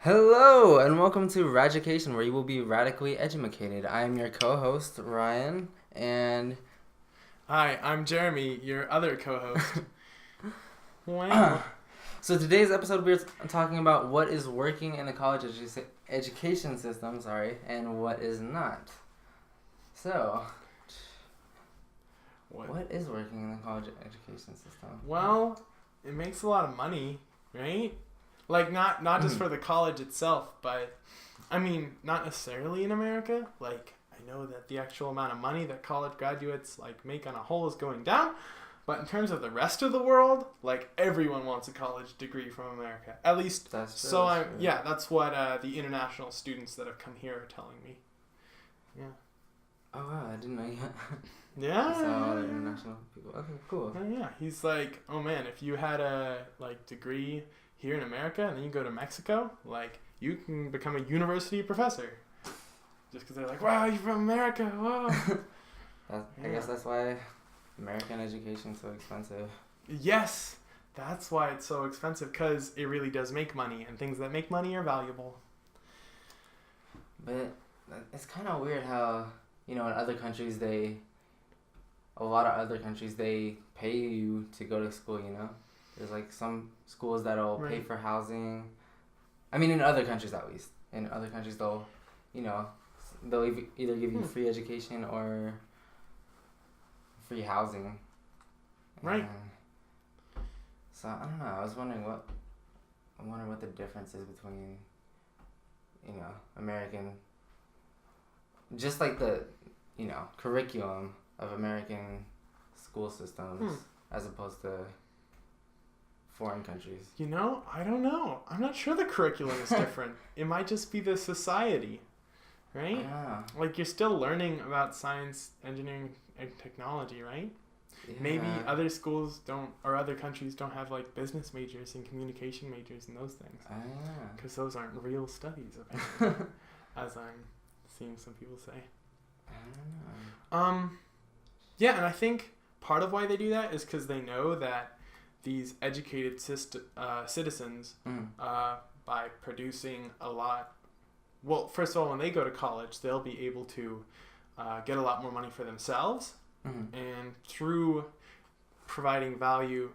Hello and welcome to Raducation, where you will be radically edumacated. I am your co-host Ryan, and Hi, I'm Jeremy, your other co-host. Wow. so today's episode we're talking about what is working in the college education system, and what is not. So, what is working in the college education system? Well, it makes a lot of money, right? Like not just for the college itself, but I mean, not necessarily in America. Like I know that the actual amount of money that college graduates make on a whole is going down, but in terms of the rest of the world, like everyone wants a college degree from America. At least That's true, so that's true. yeah, that's what the international students that have come here are telling me. Yeah. Oh wow, I didn't know you Yeah. saw a lot of international people. Okay, cool. Yeah, he's like, oh man, if you had a degree here in America and then you go to Mexico, you can become a university professor. Just because they're like, wow, you're from America, whoa. I guess that's why American education is so expensive. Yes, that's why it's so expensive, because it really does make money, and things that make money are valuable. But it's kind of weird how, in other countries, a lot of other countries, they pay you to go to school, There's some schools that'll pay Right. for housing. I mean, in other countries at least. In other countries, they'll either give you free education or free housing. Right. And so, I don't know. I wonder what the difference is between, American, just like the, curriculum of American school systems as opposed to foreign countries. I don't know. I'm not sure the curriculum is different. It might just be the society, right? Yeah. You're still learning about science, engineering, and technology, right? Yeah. Maybe other schools don't, or other countries don't have business majors and communication majors and those things. Because those aren't real studies, apparently, as I'm seeing some people say. I don't know. Yeah, and I think part of why they do that is because they know that these educated citizens, by producing a lot, well, first of all, when they go to college, they'll be able to get a lot more money for themselves, and through providing value,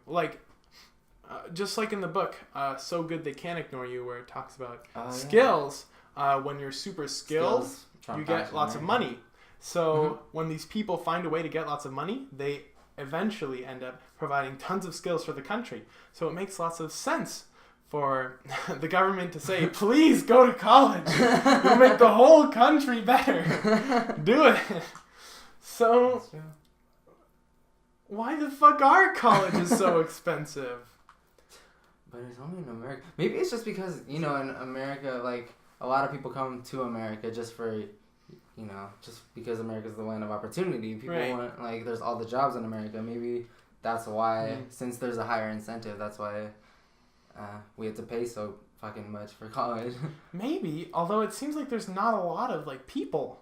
just like in the book, So Good They Can't Ignore You, where it talks about skills. When you're super skilled, you get lots of money. So when these people find a way to get lots of money, they eventually end up providing tons of skills for the country. So it makes lots of sense for the government to say, please go to college. You'll make the whole country better. Do it. So why the fuck are colleges so expensive? But it's only in America. Maybe it's just because, in America, a lot of people come to America just for, just because America's the land of opportunity. People want, there's all the jobs in America. Maybe that's why, since there's a higher incentive, that's why we have to pay so fucking much for college. Maybe, although it seems like there's not a lot of, people.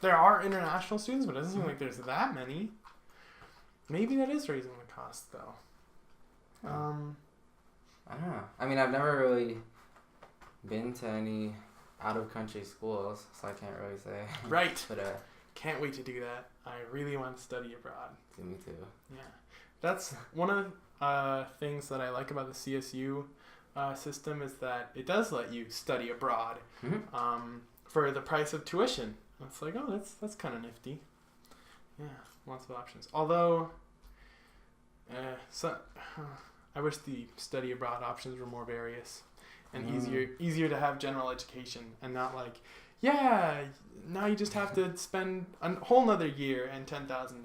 There are international students, but it doesn't seem like there's that many. Maybe that is raising the cost, though. I don't know. I mean, I've never really been to any out-of-country schools, so I can't really say. Right. But can't wait to do that. I really want to study abroad. Me too. Yeah. That's one of the things that I like about the CSU system is that it does let you study abroad for the price of tuition. It's that's kind of nifty. Yeah, lots of options. Although, I wish the study abroad options were more various and easier to have general education and not now you just have to spend a whole nother year and $10,000.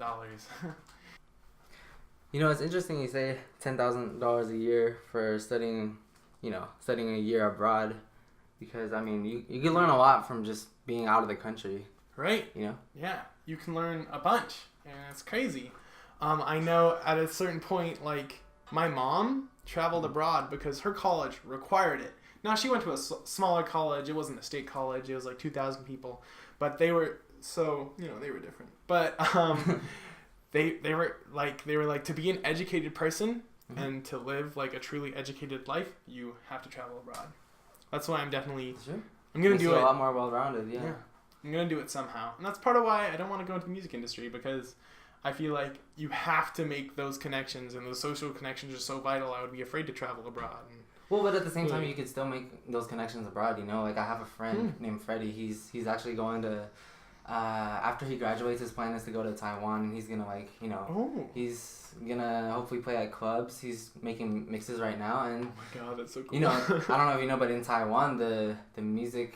It's interesting you say $10,000 a year for studying a year abroad, because, I mean, you can learn a lot from just being out of the country. Right. Yeah, you can learn a bunch, and it's crazy. I know at a certain point, my mom traveled abroad because her college required it. Now, she went to a smaller college. It wasn't a state college. It was 2,000 people. But they were, they were different. But they were to be an educated person and to live a truly educated life, you have to travel abroad. That's why I'm definitely. Sure. I'm gonna do it. A lot more well-rounded. Yeah. I'm gonna do it somehow, and that's part of why I don't want to go into the music industry, because I feel like you have to make those connections, and those social connections are so vital. I would be afraid to travel abroad. Well, but at the same time, you could still make those connections abroad. You know, like I have a friend named Freddie. He's actually going to. After he graduates, his plan is to go to Taiwan, and he's gonna he's gonna hopefully play at clubs. He's making mixes right now, and oh my god, that's so cool. You know, I don't know if you know, but in Taiwan, the music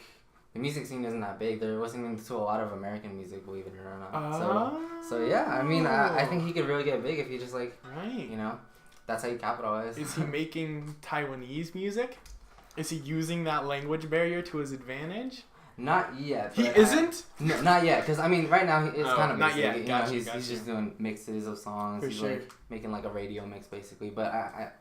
scene isn't that big. They're listening to a lot of American music, believe it or not. So yeah, I mean, I think he could really get big if he just you know, that's how you capitalize. Is he making Taiwanese music? Is he using that language barrier to his advantage? Not yet. He isn't? No, not yet. Because, I mean, right now, it's kind of not basic. yet. You Gotcha, know, he's just doing mixes of songs. For he's, sure. making, a radio mix, basically. But I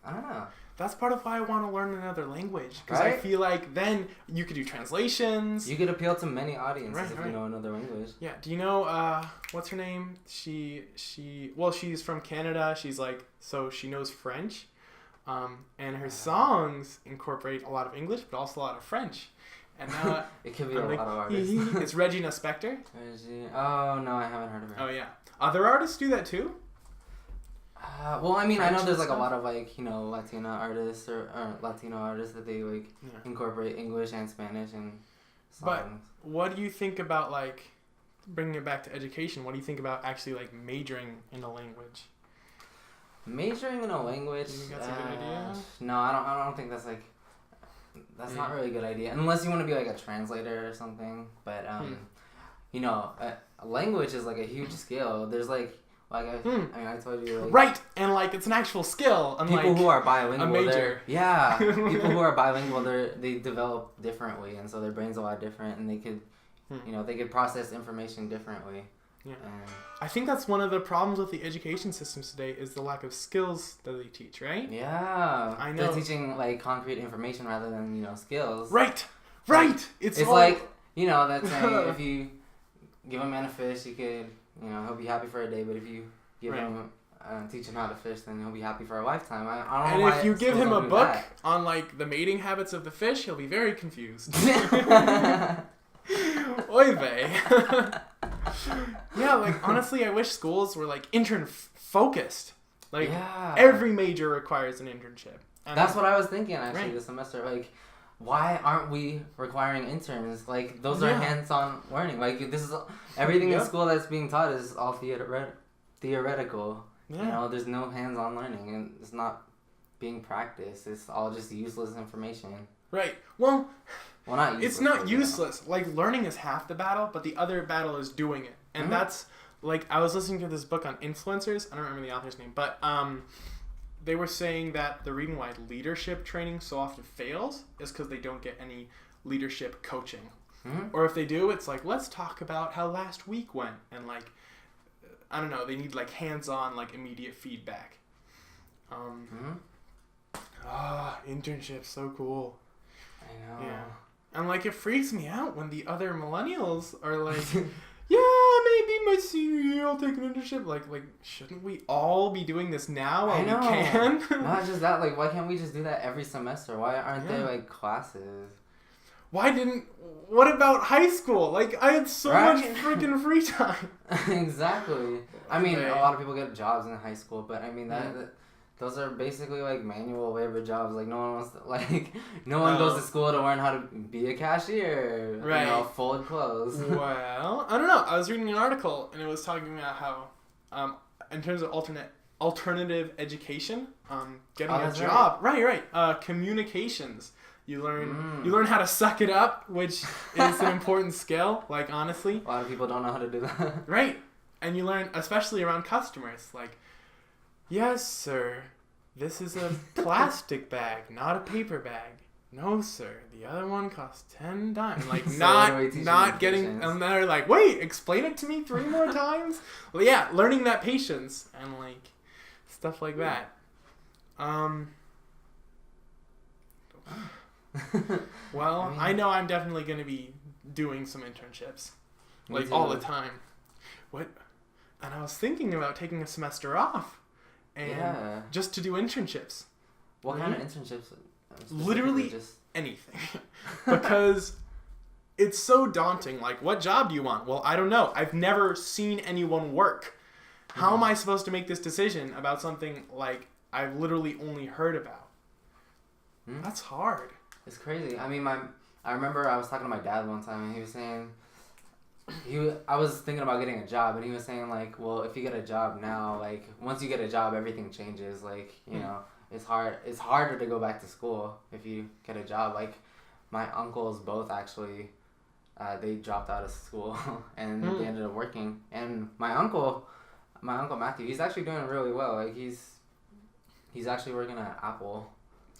don't know. That's part of why I want to learn another language. Because right? I feel like then you could do translations. You could appeal to many audiences if right. you know another language. Yeah. Do you know, what's her name? She's from Canada. She's so she knows French. And her songs incorporate a lot of English, but also a lot of French. And now it could be a lot of artists. It's Regina Spektor. Oh, no, I haven't heard of her. Oh, yeah. Other artists do that too? Well, I mean, French I know there's stuff? a lot of Latina artists or Latino artists that they incorporate English and Spanish and songs. But what do you think about bringing it back to education? What do you think about actually majoring in a language? Majoring in a language? Do you think that's a good idea? No, I don't think that's that's not really a good idea unless you want to be a translator or something. But you know, a language is a huge skill. There's I told you right, and it's an actual skill. People who are bilingual, a major. People who are bilingual, they develop differently, and so their brain's a lot different, and they could, they could process information differently. Yeah, I think that's one of the problems with the education systems today is the lack of skills that they teach, right? Yeah, I know. They're teaching concrete information rather than skills. Right. It's that's saying if you give a man a fish, you could he'll be happy for a day, but if you give him teach him how to fish, then he'll be happy for a lifetime. I don't know why. And if you give him a book on the mating habits of the fish, he'll be very confused. Oy vey. Yeah, honestly, I wish schools were intern focused. Every major requires an internship. And that's what I was thinking actually this semester. Why aren't we requiring interns? Those are hands-on learning. This is everything in school that's being taught is all theoretical. Yeah. There's no hands-on learning, and it's not being practiced. It's all just useless information. Right. Well, not useless. It's not useless. Learning is half the battle, but the other battle is doing it. And that's I was listening to this book on influencers. I don't remember the author's name, but they were saying that the reason why leadership training so often fails is because they don't get any leadership coaching. Or if they do, it's let's talk about how last week went, and I don't know, they need hands-on immediate feedback. Internships, so cool. I know. Yeah. And it freaks me out when the other millennials are yeah, maybe my senior year I'll take an internship. Shouldn't we all be doing this now while we can? Not just that, why can't we just do that every semester? Why aren't there classes? What about high school? I had so much freaking free time. Exactly. I mean, a lot of people get jobs in high school, but I mean that those are basically manual labor jobs. No one wants to, no one goes to school to learn how to be a cashier. Right. Fold clothes. Well, I don't know. I was reading an article and it was talking about how, in terms of alternative education, getting a job. Right. Communications. You learn how to suck it up, which is an important skill. Honestly, a lot of people don't know how to do that. Right, and you learn especially around customers. Yes, sir. This is a plastic bag, not a paper bag. No, sir. The other one costs 10 dimes. Not getting. And they're wait, explain it to me 3 more times. Well, yeah, learning that patience and stuff like that. Well, I know I'm definitely going to be doing some internships, all the time. What? And I was thinking about taking a semester off, and just to do internships. What kind of internships literally anything. Because it's so daunting. Like, what job do you want? Well, I don't know. I've never seen anyone work. How am I supposed to make this decision about something like I've literally only heard about? That's hard. It's crazy. I mean, I remember I was talking to my dad one time, and he was saying, I was thinking about getting a job, and he was saying, like, well, if you get a job now, like, once you get a job, everything changes. Like, you know, it's harder to go back to school if you get a job. Like, my uncles both actually, they dropped out of school, and they ended up working. And my uncle Matthew, he's actually doing really well. Like, he's actually working at Apple.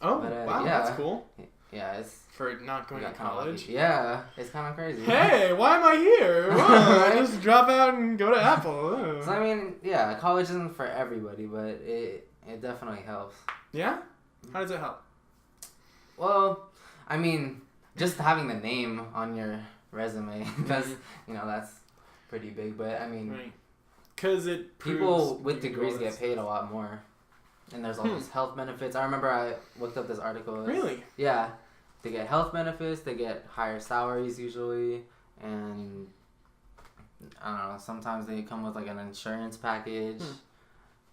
Oh, but, wow, yeah, that's cool. Yeah, it's... For not going to college? Yeah, it's kind of crazy. Hey, why am I here? Whoa, I just drop out and go to Apple. So, I mean, yeah, college isn't for everybody, but it definitely helps. Yeah? How does it help? Well, I mean, just having the name on your resume, that's pretty big. But, I mean... Right. Because people with degrees get paid a lot more. And there's all these health benefits. I remember I looked up this article. Really? Yeah. They get health benefits. They get higher salaries usually. And I don't know. Sometimes they come with like an insurance package.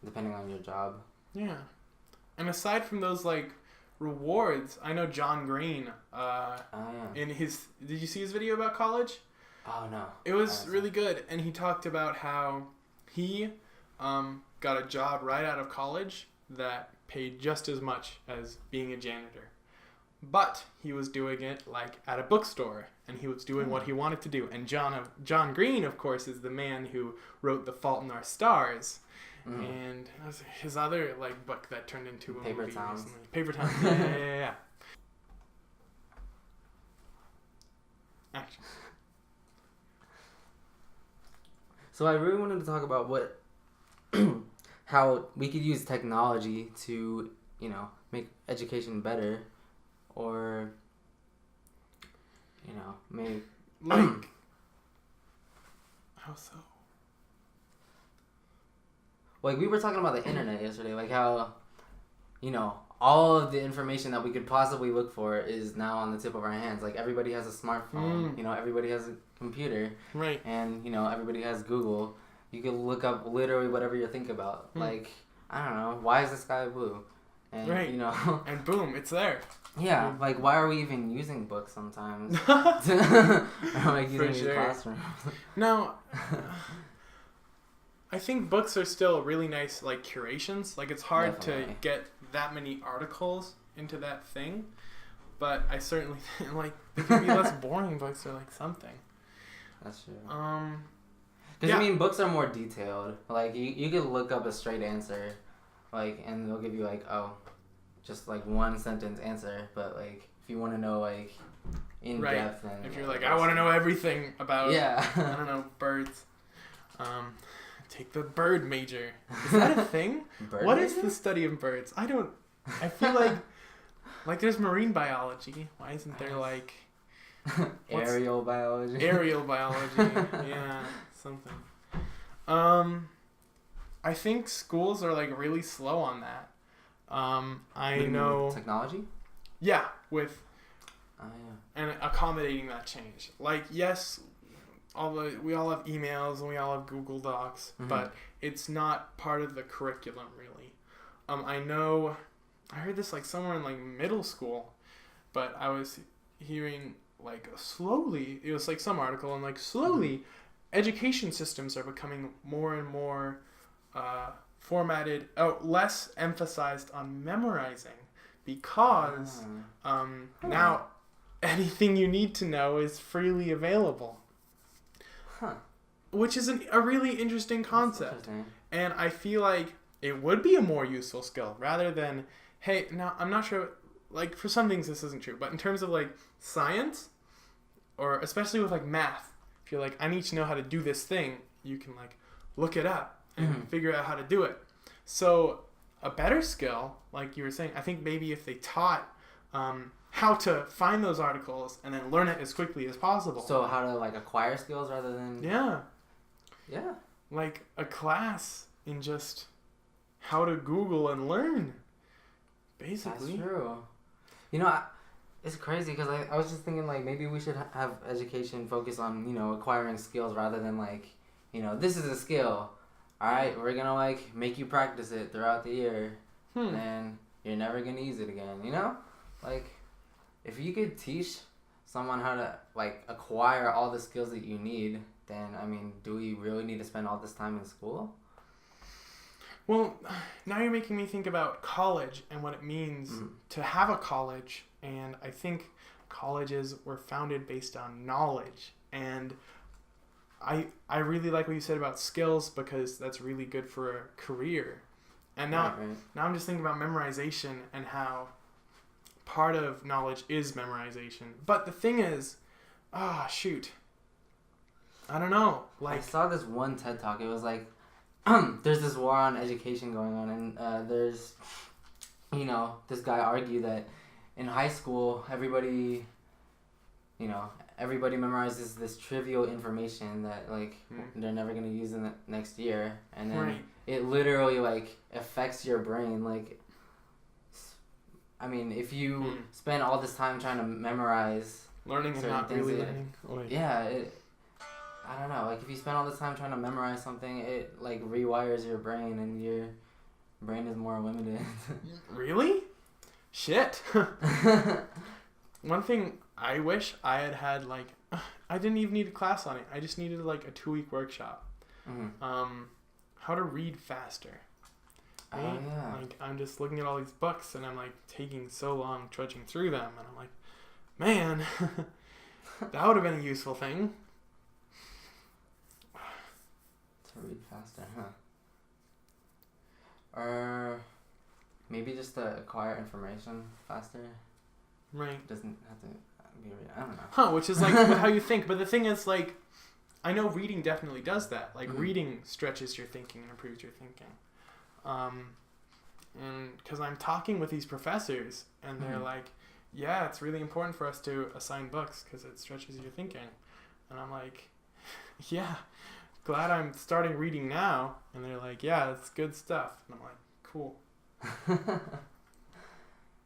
Depending on your job. Yeah. And aside from those like rewards, I know John Green. In his... Did you see his video about college? Oh, no. It was really good. And he talked about how he got a job right out of college that paid just as much as being a janitor. But he was doing it like at a bookstore, and he was doing what he wanted to do. And John Green, of course, is the man who wrote The Fault in Our Stars. And his other like book that turned into a movie recently. Paper Towns. Yeah. Action. So I really wanted to talk about how we could use technology to, make education better, or, make... Like, how so? Like, we were talking about the internet yesterday, like how, all of the information that we could possibly look for is now on the tip of our hands. Like, everybody has a smartphone, everybody has a computer. Right. And, everybody has Google. You can look up literally whatever you think about. Like, I don't know, why is the sky blue? And, right. And boom, it's there. Yeah, like, why are we even using books sometimes? Like, using these classrooms. No, I think books are still really nice, like, curations. Like, it's hard to get that many articles into that thing. But I certainly think, like, there could be less boring books or, like, something. That's true. Because, Yeah. Books are more detailed. Like, you could look up a straight answer, like, and they'll give you, like, just, like, one sentence answer. But, like, if you want to know, like, in depth. And if you're like, I want to know everything about, I don't know, birds. Take the bird major. Is that a thing? What is the study of birds? I feel like there's marine biology. Why isn't there, like... Aerial biology? Aerial biology, yeah. Something. I think schools are like really slow on that. I know technology. Yeah, with and accommodating that change. Like, yes, we all have emails and we all have Google Docs, but it's not part of the curriculum really. I heard this like somewhere in like middle school, but I was hearing like slowly. It was like some article and like slowly. Education systems are becoming more and more formatted, less emphasized on memorizing, because now anything you need to know is freely available. Which is a really interesting concept. And I feel like it would be a more useful skill rather than, hey, now I'm not sure, like for some things this isn't true, but in terms of like science, or especially with like math, if you're like, I need to know how to do this thing, you can like look it up and figure out how to do it. So a better skill, like you were saying, I think maybe if they taught how to find those articles and then learn it as quickly as possible. So how to like acquire skills rather than... Yeah. Yeah. Like a class in just how to Google and learn. Basically. That's true. You know, it's crazy because I was just thinking like maybe we should have education focus on, you know, acquiring skills rather than like, you know, this is a skill. All right, we're gonna like make you practice it throughout the year, and you're never gonna use it again. You know, like if you could teach someone how to like acquire all the skills that you need, then I mean, do we really need to spend all this time in school? Well, now you're making me think about college and what it means to have a college, and I think colleges were founded based on knowledge, and I really like what you said about skills because that's really good for a career. And now I'm just thinking about memorization and how part of knowledge is memorization. But the thing is, I don't know. Like I saw this one TED Talk. It was like, there's this war on education going on, and there's, you know, this guy argued that in high school, everybody memorizes this trivial information that like they're never gonna use in the next year, and then it literally like affects your brain. Like, I mean, if you spend all this time trying to memorize learning and not really learning. I don't know. Like if you spend all this time trying to memorize something, it like rewires your brain, and your brain is more limited. Really? Shit. One thing I wish I had like, I didn't even need a class on it. I just needed like a 2-week workshop. How to read faster. Right? Oh yeah. Like I'm just looking at all these books and I'm like taking so long trudging through them, and I'm like, man, that would have been a useful thing. To read faster, huh? Or maybe just to acquire information faster. Right. Doesn't have to be. I don't know. Huh? Which is like how you think, but the thing is, like, I know reading definitely does that. Like reading stretches your thinking and improves your thinking. And because I'm talking with these professors, and they're like, "Yeah, it's really important for us to assign books because it stretches your thinking," and I'm like, "Yeah." Glad I'm starting reading now. And they're like, yeah, it's good stuff. And I'm like, cool.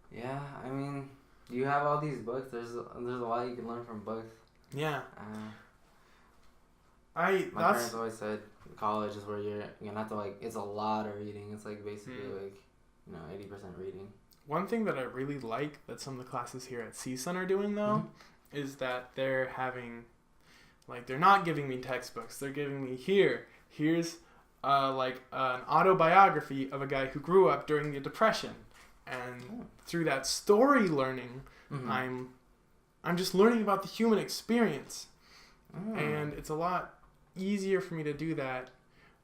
Yeah, I mean, you have all these books. There's a lot you can learn from books. Yeah. My parents always said college is where you're gonna have to like, it's a lot of reading. It's like basically like, you know, 80% reading. One thing that I really like that some of the classes here at CSUN are doing though is that they're having, like, they're not giving me textbooks. They're giving me here's like an autobiography of a guy who grew up during the Depression, and through that story learning, I'm just learning about the human experience, and it's a lot easier for me to do that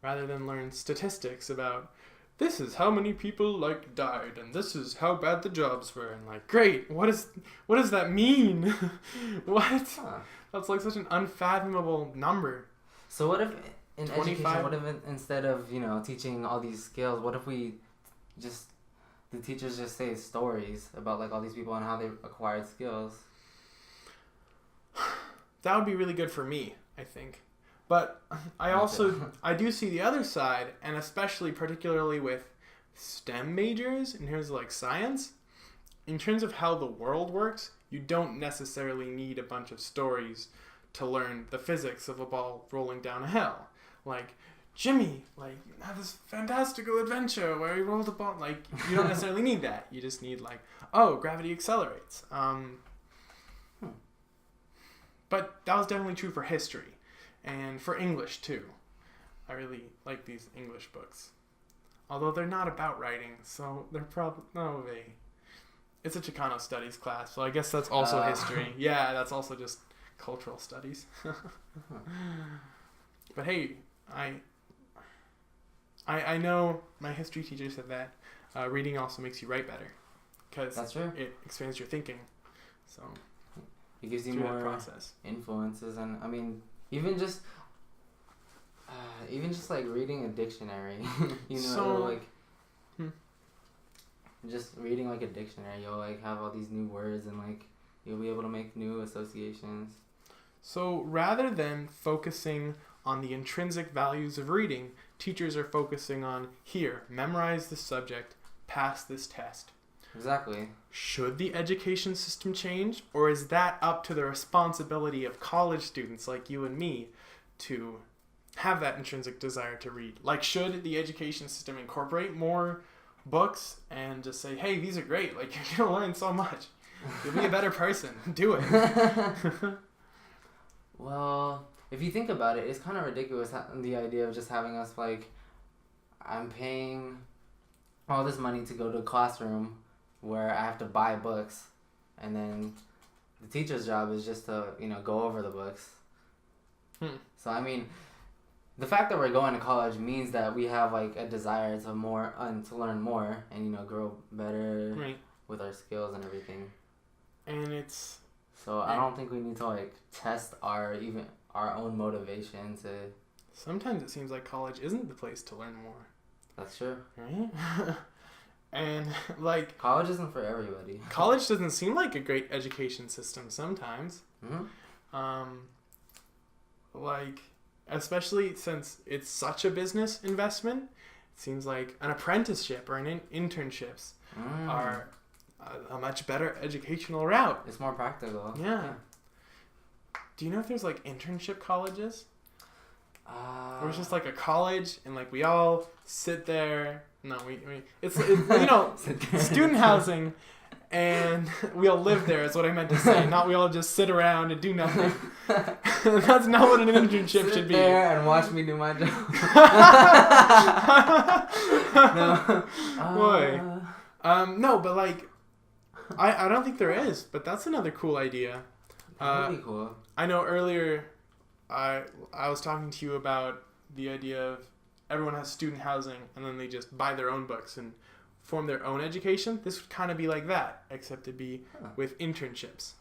rather than learn statistics about this is how many people like died and this is how bad the jobs were, and like, great, what does that mean? What? That's like such an unfathomable number. So what if in 25? Education, what if instead of, you know, teaching all these skills, what if we just, the teachers just say stories about like all these people and how they acquired skills? That would be really good for me, I think. But I do see the other side, and especially particularly with STEM majors in terms of like science, in terms of how the world works, you don't necessarily need a bunch of stories to learn the physics of a ball rolling down a hill. Like, Jimmy, like, had this fantastical adventure where he rolled a ball. Like, you don't necessarily need that. You just need, like, oh, gravity accelerates. But that was definitely true for history. And for English, too. I really like these English books. Although they're not about writing, so they're probably... No, it's a Chicano studies class, so I guess that's also history. Yeah, that's also just cultural studies. But hey, I know my history teacher said that reading also makes you write better. Because it expands your thinking. So it gives you more influences, and I mean, even just like reading a dictionary, you know, so, like just reading like a dictionary, you'll like have all these new words, and like you'll be able to make new associations. So rather than focusing on the intrinsic values of reading, teachers are focusing on, here, memorize this subject, pass this test. Exactly. Should the education system change, or is that up to the responsibility of college students like you and me to have that intrinsic desire to read? Like, should the education system incorporate more books and just say, hey, these are great, like, you're going to learn so much. You'll be a better person. Do it. Well, if you think about it, it's kind of ridiculous, the idea of just having us, like, I'm paying all this money to go to a classroom where I have to buy books, and then the teacher's job is just to, go over the books. So, I mean, the fact that we're going to college means that we have, like, a desire to learn more and, grow better with our skills and everything. And it's... So, I don't think we need to, like, test our own motivation to... Sometimes it seems like college isn't the place to learn more. That's true. Right? And, like... College isn't for everybody. College doesn't seem like a great education system sometimes. Like, especially since it's such a business investment, it seems like an apprenticeship or an internships are a much better educational route. It's more practical. Yeah. Do you know if there's, like, internship colleges? Or it's just like a college, and like we all sit there. No, it's student housing, and we all live there. Is what I meant to say. Not we all just sit around and do nothing. That's not what an internship should be. Sit there and watch me do my job. No, boy. No, but like, I don't think there is. But that's another cool idea. That would be cool. I know earlier. I was talking to you about the idea of everyone has student housing and then they just buy their own books and form their own education. This would kind of be like that, except it'd be with internships.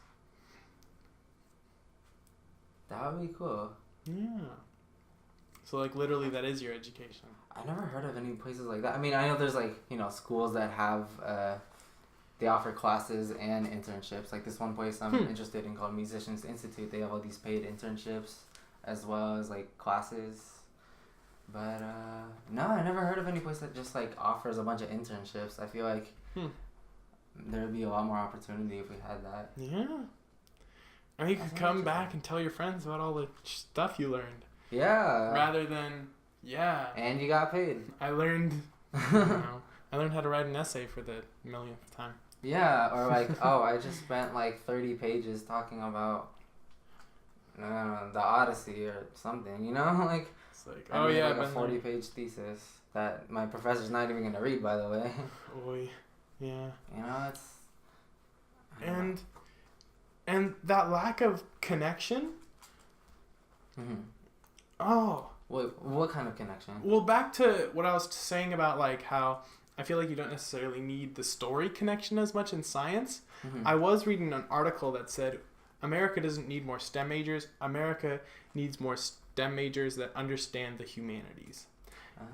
That would be cool. Yeah. So, like, literally that is your education. I never heard of any places like that. I mean, I know there's, like, schools that have, they offer classes and internships. Like this one place I'm interested in called Musicians Institute. They have all these paid internships as well as, like, classes. But, no, I never heard of any place that just, like, offers a bunch of internships. I feel like there would be a lot more opportunity if we had that. Yeah. And you could come back and tell your friends about all the stuff you learned. Yeah. Rather than, And you got paid. I learned, I learned how to write an essay for the millionth time. Yeah, or like, I just spent like 30 pages talking about the Odyssey or something, like... It's like, like a 40-page thesis that my professor's not even going to read, by the way. Oy. Yeah. It's... And that lack of connection... Oh. Wait, what kind of connection? Well, back to what I was saying about, like, how I feel like you don't necessarily need the story connection as much in science. I was reading an article that said America doesn't need more STEM majors. America needs more STEM majors that understand the humanities.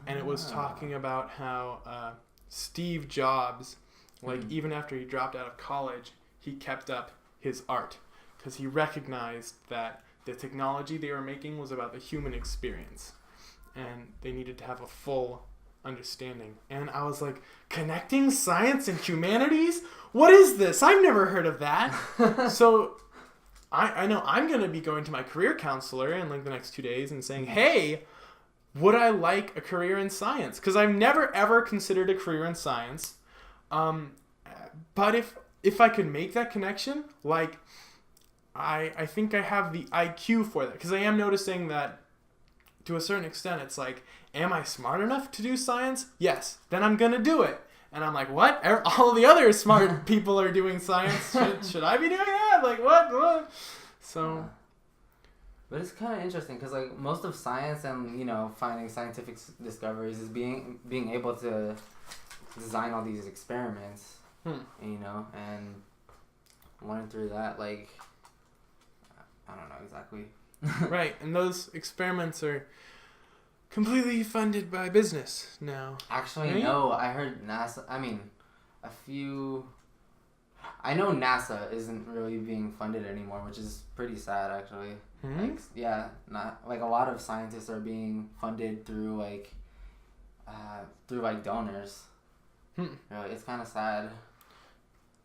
And it was talking about how Steve Jobs, like, even after he dropped out of college, he kept up his art because he recognized that the technology they were making was about the human experience and they needed to have a full understanding. And I was like, connecting science and humanities? What is this? I've never heard of that. So I know I'm going to be going to my career counselor in like the next 2 days and saying, hey, would I like a career in science? Because I've never ever considered a career in science. But if I could make that connection, like, I think I have the IQ for that. Because I am noticing that to a certain extent, it's like, am I smart enough to do science? Yes. Then I'm going to do it. And I'm like, what? All the other smart people are doing science. Should I be doing that? Like, what? So... But it's kind of interesting because, like, most of science and, finding scientific discoveries is being able to design all these experiments, and learn through that, like, I don't know exactly. Right, and those experiments are completely funded by business now. Actually, right? No, I heard NASA, I know NASA isn't really being funded anymore, which is pretty sad, actually. Like, a lot of scientists are being funded through donors. Really, it's kind of sad.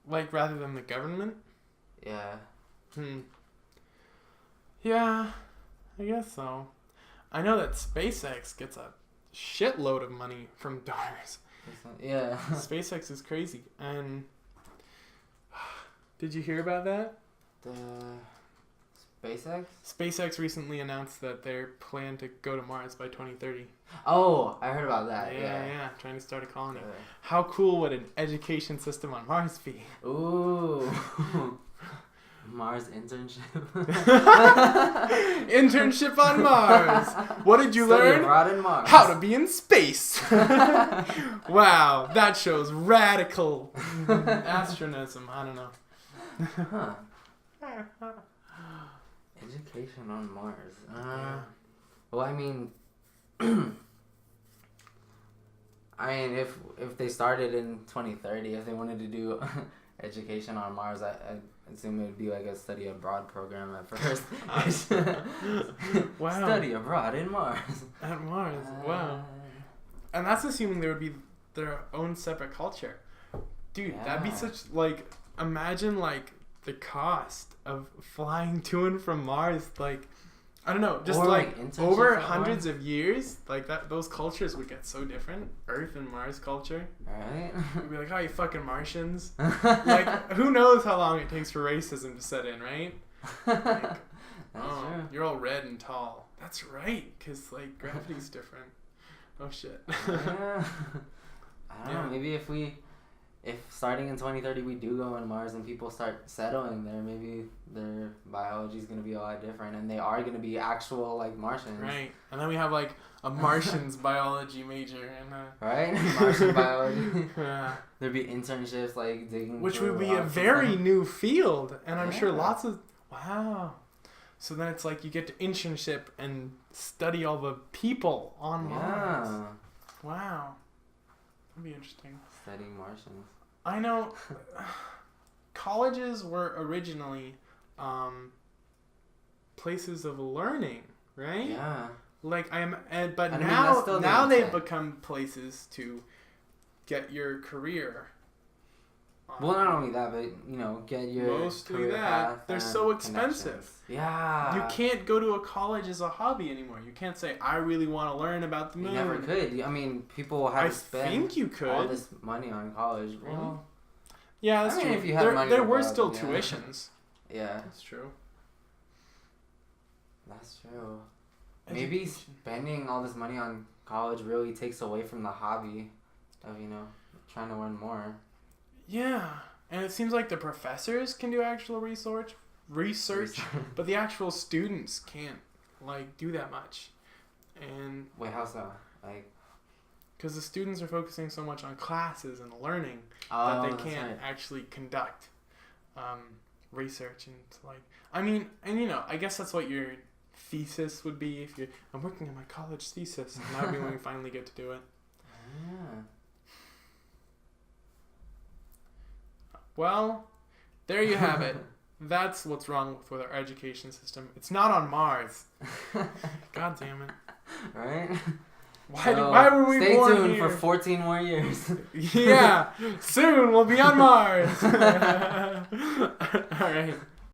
Like, rather than the government? Yeah. Yeah, I guess so. I know that SpaceX gets a shitload of money from donors. Yeah. SpaceX is crazy. And did you hear about that? The SpaceX? SpaceX recently announced that they plan to go to Mars by 2030. Oh, I heard about that. Yeah. Trying to start a colony. Yeah. How cool would an education system on Mars be? Ooh. Mars internship. Internship on Mars. What did you Study learn? abroad in Mars. How to be in space. Wow, that shows radical astronomism. I don't know. Huh. Education on Mars. Yeah. Well, I mean, if they started in 2030, if they wanted to do education on Mars, I assume it would be like a study abroad program at first. Wow. Study abroad in Mars. At Mars, wow. And that's assuming there would be their own separate culture. Dude, that'd be such, like, imagine, like, the cost of flying to and from Mars, like, I don't know, just or like over internships hundreds of years, like that, those cultures would get so different. Earth and Mars culture. Right? We'd be like, oh, you fucking Martians. Like, who knows how long it takes for racism to set in, right? Like, That's true. you're all red and tall. That's right, because, like, gravity's different. Oh, shit. Yeah. I don't know, maybe if starting in 2030 we do go on Mars and people start settling there, maybe their biology is going to be a lot different and they are going to be actual, like, Martians. Right. And then we have, like, a Martian's biology major. Right? Martian biology. Yeah. There'd be internships, like, digging Which through would be a rocks very and new field. And I'm sure Yeah. lots of... Wow. So then it's like you get to internship and study all the people on Mars. Yeah. Wow. That'd be interesting. Studying Martians. I know colleges were originally places of learning, right? Yeah. Like but I mean, that's now still the they've intent. become places to get your career. Well, not only that, but, you know, get your Mostly career that. path They're and so expensive. connections. Yeah. You can't go to a college as a hobby anymore. You can't say, I really want to learn about the You moon. never could. I mean, people will have I to spend think you could. all this money on college. Really? Well, Yeah, that's I mean, true. if you have there money there to were borrow, still yeah. tuitions. yeah, That's true. that's true. Maybe spending all this money on college really takes away from the hobby of, you know, trying to learn more. Yeah, and it seems like the professors can do actual research, but the actual students can't, like, do that much. And Wait, how so? Like, because the students are focusing so much on classes and learning oh, that they that's can't right. actually conduct research and, like, I mean, and, you know, I guess that's what your thesis would be if I'm working on my college thesis, and that would be when we finally get to do it. Yeah. Well, there you have it. That's what's wrong with our education system. It's not on Mars. God damn it. Right? Why were we stay born tuned here? for 14 more years. Yeah, soon we'll be on Mars. All right.